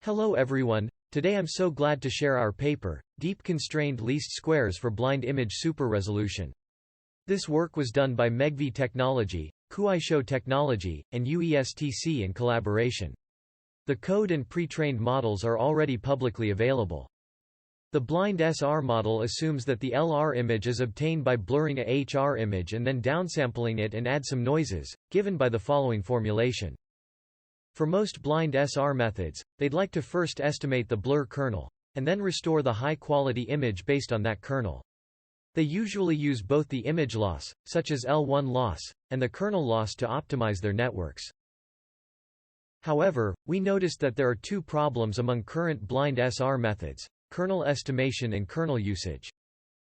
Hello everyone, today I'm so glad to share our paper, Deep Constrained Least Squares for Blind Image Super Resolution. This work was done by Megvi Technology, Kuaishou Technology, and UESTC in collaboration. The code and pre-trained models are already publicly available. The blind SR model assumes that the LR image is obtained by blurring a HR image and then downsampling it and add some noises, given by the following formulation. For most blind SR methods, they'd like to first estimate the blur kernel, and then restore the high-quality image based on that kernel. They usually use both the image loss, such as L1 loss, and the kernel loss to optimize their networks. However, we noticed that there are two problems among current blind SR methods: kernel estimation and kernel usage.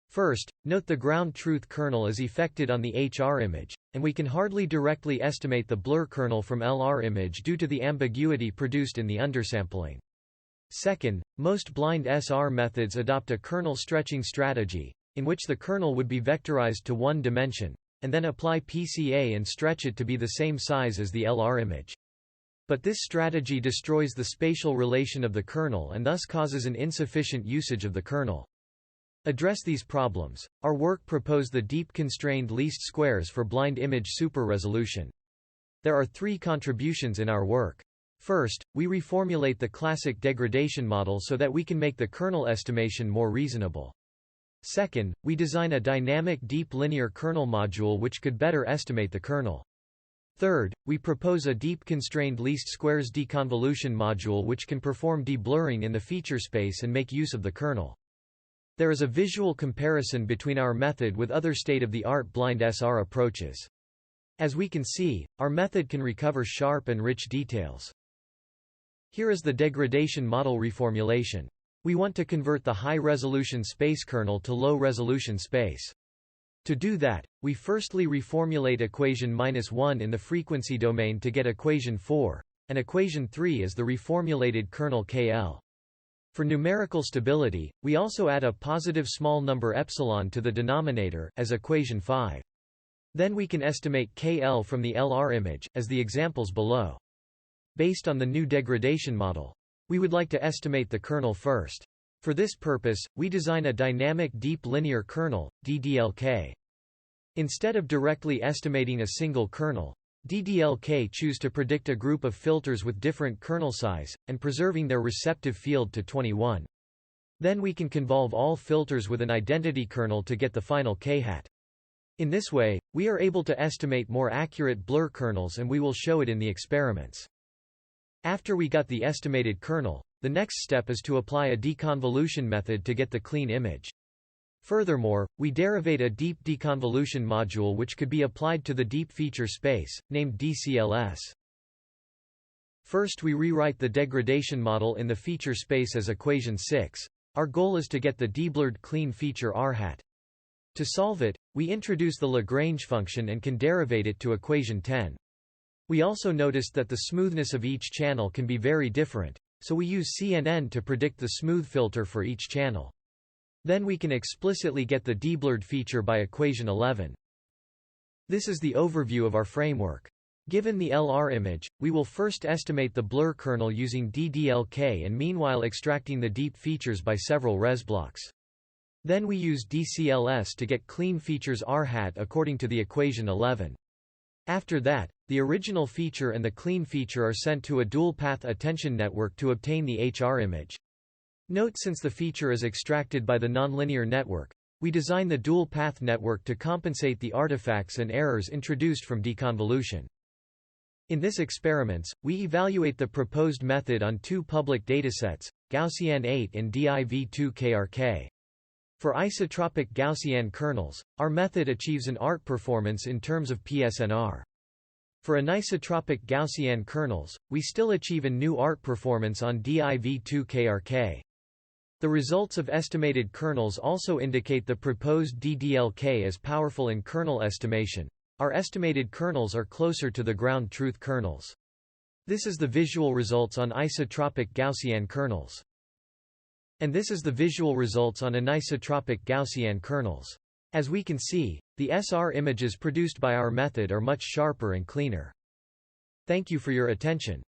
First, note the ground truth kernel is effected on the HR image, and we can hardly directly estimate the blur kernel from LR image due to the ambiguity produced in the undersampling. Second, most blind SR methods adopt a kernel stretching strategy, in which the kernel would be vectorized to one dimension, and then apply PCA and stretch it to be the same size as the LR image. But this strategy destroys the spatial relation of the kernel and thus causes an insufficient usage of the kernel. Address these problems. Our work proposed the deep constrained least squares for blind image super resolution. There are three contributions in our work. First, we reformulate the classic degradation model so that we can make the kernel estimation more reasonable. Second, we design a dynamic deep linear kernel module which could better estimate the kernel. Third, we propose a deep constrained least squares deconvolution module which can perform deblurring in the feature space and make use of the kernel. There is a visual comparison between our method with other state-of-the-art blind SR approaches. As we can see, our method can recover sharp and rich details. Here is the degradation model reformulation. We want to convert the high-resolution space kernel to low-resolution space. To do that, we firstly reformulate equation -1 in the frequency domain to get equation 4, and equation 3 is the reformulated kernel KL. For numerical stability, we also add a positive small number epsilon to the denominator as equation 5. Then we can estimate KL from the LR image, as the examples below. Based on the new degradation model, we would like to estimate the kernel first. For this purpose, we design a dynamic deep linear kernel, DDLK. Instead of directly estimating a single kernel, DDLK choose to predict a group of filters with different kernel size, and preserving their receptive field to 21. Then we can convolve all filters with an identity kernel to get the final k-hat. In this way, we are able to estimate more accurate blur kernels, and we will show it in the experiments. After we got the estimated kernel, the next step is to apply a deconvolution method to get the clean image. Furthermore, we derivate a deep deconvolution module which could be applied to the deep feature space, named DCLS. First we rewrite the degradation model in the feature space as equation 6. Our goal is to get the deblurred clean feature R-hat. To solve it, we introduce the Lagrange function and can derivate it to equation 10. We also noticed that the smoothness of each channel can be very different, so we use CNN to predict the smooth filter for each channel. Then we can explicitly get the deblurred feature by equation 11. This is the overview of our framework. Given the LR image, we will first estimate the blur kernel using DDLK and meanwhile extracting the deep features by several resblocks. Then we use DCLS to get clean features R-hat according to the equation 11. After that, the original feature and the clean feature are sent to a dual-path attention network to obtain the HR image. Note, since the feature is extracted by the nonlinear network, we design the dual-path network to compensate the artifacts and errors introduced from deconvolution. In this experiments, we evaluate the proposed method on two public datasets, Gaussian 8 and div2krk. For isotropic Gaussian kernels, our method achieves an ART performance in terms of PSNR. For anisotropic Gaussian kernels, we still achieve a new ART performance on div2krk. The results of estimated kernels also indicate the proposed DDLK is powerful in kernel estimation. Our estimated kernels are closer to the ground truth kernels. This is the visual results on isotropic Gaussian kernels. And this is the visual results on anisotropic Gaussian kernels. As we can see, the SR images produced by our method are much sharper and cleaner. Thank you for your attention.